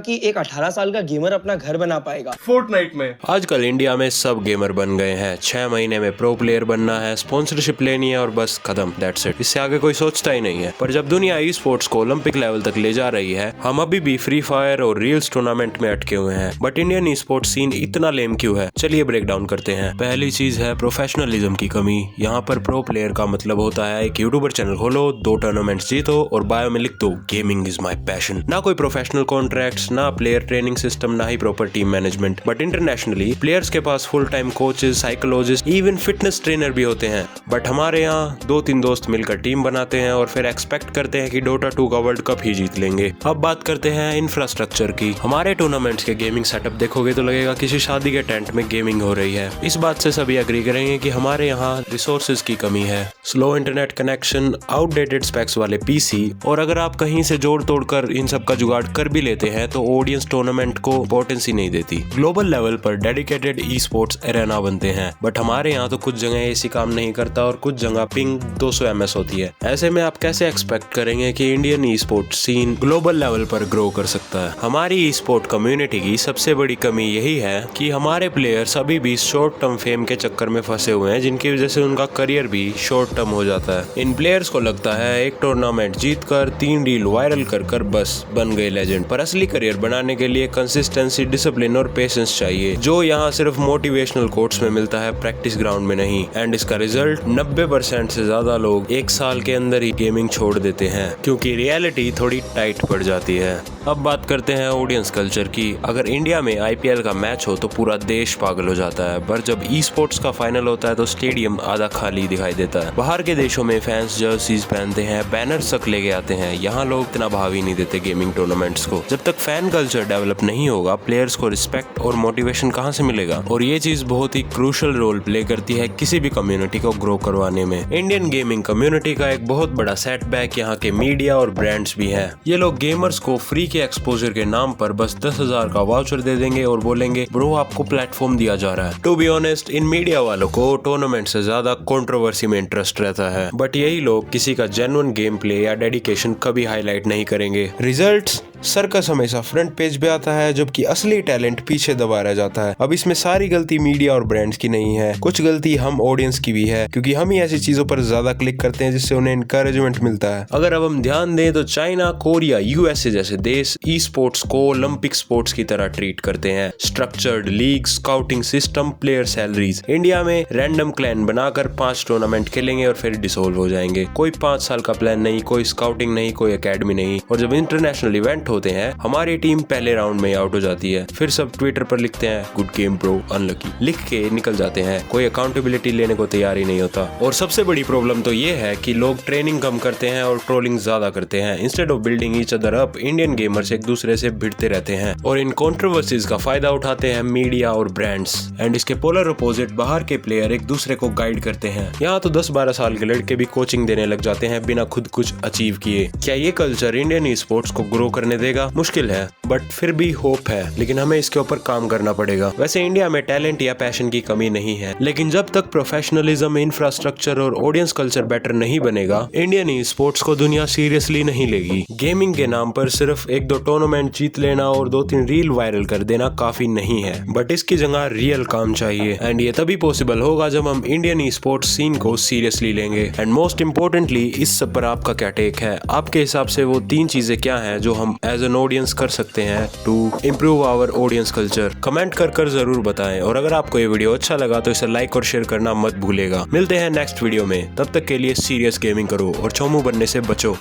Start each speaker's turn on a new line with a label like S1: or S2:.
S1: कि एक 18 साल का गेमर अपना घर बना पाएगा
S2: फोर्टनाइट में।
S3: आजकल इंडिया में सब गेमर बन गए हैं। 6 महीने में प्रो प्लेयर बनना है, स्पॉन्सरशिप लेनी है और बस खत्म, दैट्स इट। इससे आगे कोई सोचता ही नहीं है। पर जब दुनिया ई स्पोर्ट्स को ओलंपिक लेवल तक ले जा रही है, हम अभी भी फ्री फायर और रील्स टूर्नामेंट में अटके हुए हैं। But Indian esports scene इतना लेम क्यों है? चलिए ब्रेक डाउन करते हैं। पहली चीज है प्रोफेशनलिज्म की कमी। यहाँ पर प्रो प्लेयर का मतलब होता है एक यूट्यूबर चैनल खोलो, 2 टूर्नामेंट्स जीतो और बायो में लिख दो गेमिंग इज माई पैशन। ना कोई प्रोफेशनल कॉन्ट्रैक्ट्स, ना प्लेयर ट्रेनिंग सिस्टम, ना ही proper team management. But internationally players के पास full time coaches, psychologist, even fitness trainer भी होते हैं। बट हमारे यहाँ 2-3 दोस्त मिलकर टीम बनाते हैं और फिर एक्सपेक्ट करते हैं कि डोटा 2 का वर्ल्ड कप ही जीत लेंगे। अब बात करते हैं इंफ्रास्ट्रक्चर की। हमारे टूर्नामेंट्स के गेमिंग सेटअप देखोगे तो लगेगा किसी शादी के टेंट में गेमिंग हो रही है। इस बात से सभी एग्री करेंगे कि हमारे यहाँ रिसोर्सेज की कमी है। Slow internet connection, outdated specs वाले पीसी, और अगर आप कहीं से जोड़ तोड़ कर इन सब का जुगाड़ कर भी लेते हैं तो ऑडियंस टूर्नामेंट को इंपॉर्टेंस ही नहीं देती। ग्लोबल लेवल पर डेडिकेटेड ई स्पोर्ट्स एरेना बनते हैं, बट हमारे यहाँ तो कुछ जगह ऐसी काम नहीं करता और कुछ जगह पिंग 200 ms होती है। ऐसे में आप कैसे एक्सपेक्ट करेंगे कि Indian esports scene global level पर ग्रो कर सकता है? हमारी ई स्पोर्ट कम्युनिटी की सबसे बड़ी कमी यही है कि हमारे प्लेयर्स अभी भी शॉर्ट टर्म फेम के चक्कर में फंसे हुए हैं, जिनकी वजह से उनका करियर भी शॉर्ट टर्म हो जाता है। इन प्लेयर्स को लगता है एक टूर्नामेंट जीत कर 3 रील वायरल कर बस बन गए लेजेंड। पर असली करियर बनाने के लिए कंसिस्टेंसी, डिसिप्लिन और पेशेंस चाहिए, जो यहाँ सिर्फ मोटिवेशनल कोट्स में मिलता है, प्रैक्टिस ग्राउंड में नहीं। एंड इसका रिजल्ट 90% से ज्यादा लोग 1 साल के अंदर ही गेमिंग छोड़ देते हैं, क्योंकि रियलिटी थोड़ी टाइट पड़ जाती है। अब बात करते हैं ऑडियंस कल्चर की। अगर इंडिया में IPL का मैच हो तो पूरा देश पागल हो जाता है, पर जब ई स्पोर्ट्स का फाइनल होता है तो स्टेडियम आधा खाली दिखाई देता है। बाहर के देशों में फैंस जर्सीज पहनते हैं, बैनर तक लेके आते हैं। यहाँ लोग इतना भाव ही नहीं देते गेमिंग टूर्नामेंट्स को। जब तक फैन कल्चर डेवलप नहीं होगा, प्लेयर्स को रिस्पेक्ट और मोटिवेशन कहाँ से मिलेगा? और ये चीज बहुत ही क्रूशियल रोल प्ले करती है किसी भी कम्युनिटी को ग्रो करवाने में। इंडियन गेमिंग कम्युनिटी का एक बहुत बड़ा सेटबैक यहाँ के मीडिया और ब्रांड्स भी है। ये लोग गेमर्स को फ्री के एक्सपोजर के नाम पर बस 10,000 का वाउचर दे देंगे और बोलेंगे ब्रो आपको प्लेटफॉर्म दिया जा रहा है। टू बी ऑनेस्ट, इन मीडिया वालों को टूर्नामेंट से ज्यादा कंट्रोवर्सी में इंटरेस्ट रहता है, बट यही लोग किसी का जेन्युइन गेम प्ले या डेडिकेशन कभी हाईलाइट नहीं करेंगे। रिजल्ट्स, सर्कस हमेशा फ्रंट पेज पे आता है, जबकि असली टैलेंट पीछे दबा रह जाता है। अब इसमें सारी गलती मीडिया और ब्रांड्स की नहीं है, कुछ गलती हम ऑडियंस की भी है, क्योंकि हम ही ऐसी चीजों पर ज्यादा क्लिक करते हैं जिससे उन्हें इनकरेजमेंट मिलता है। अगर अब हम ध्यान दें तो चाइना, कोरिया, USA जैसे देश ई स्पोर्ट्स को ओलंपिक स्पोर्ट्स की तरह ट्रीट करते हैं। Structured league, scouting system, player salaries. India में रैंडम क्लैन बनाकर 5 टूर्नामेंट खेलेंगे और फिर डिसोल्व हो जाएंगे। कोई 5 साल का प्लान नहीं, कोई स्काउटिंग नहीं, कोई एकेडमी नहीं। और जब इंटरनेशनल इवेंट होते हैं, हमारी टीम पहले राउंड में आउट हो जाती है। फिर सब ट्विटर पर लिखते हैं गुड गेम ब्रो, अनलकी लिख के निकल जाते हैं। कोई अकाउंटेबिलिटी लेने को तैयार ही नहीं होता। और सबसे बड़ी प्रॉब्लम तो ये है कि लोग ट्रेनिंग कम करते हैं और ट्रोलिंग ज्यादा करते हैं। Instead of building each other up, Indian gamers एक दूसरे से भिड़ते रहते हैं और इन कंट्रोवर्सीज का फायदा उठाते हैं मीडिया और ब्रांड्स। एंड इसके पोलर अपोजिट, बाहर के प्लेयर एक दूसरे को गाइड करते हैं। यहाँ तो 10-12 साल के लड़के भी कोचिंग देने लग जाते हैं बिना खुद कुछ अचीव किए। क्या ये कल्चर इंडियन ई स्पोर्ट्स को ग्रो करने देगा? मुश्किल है, बट फिर भी होप है, लेकिन हमें इसके ऊपर काम करना पड़ेगा। वैसे इंडिया में टैलेंट या पैशन की कमी नहीं है, लेकिन जब तक प्रोफेशनलिज्म, इंफ्रास्ट्रक्चर और ऑडियंस कल्चर बेटर नहीं बनेगा, इंडियन ई स्पोर्ट्स को दुनिया सीरियसली नहीं लेगी। गेमिंग के नाम पर सिर्फ 1-2 टूर्नामेंट जीत लेना और 2-3 रील वायरल कर देना काफी नहीं है, बट इसकी जगह रियल काम चाहिए। एंड ये तभी पॉसिबल होगा जब हम इंडियन ई स्पोर्ट्स सीन को सीरियसली लेंगे। एंड मोस्ट इम्पोर्टेंटली, इस सब पर आपका क्या टेक है? आपके हिसाब से वो 3 चीजें क्या हैं जो हम एज एन ऑडियंस कर सकते हैं to improve our audience culture? Comment कर जरूर बताएं। और अगर आपको ये वीडियो अच्छा लगा तो इसे लाइक और शेयर करना मत भूलेगा। मिलते हैं नेक्स्ट वीडियो में, तब तक के लिए सीरियस गेमिंग करो और चोमू बनने से बचो।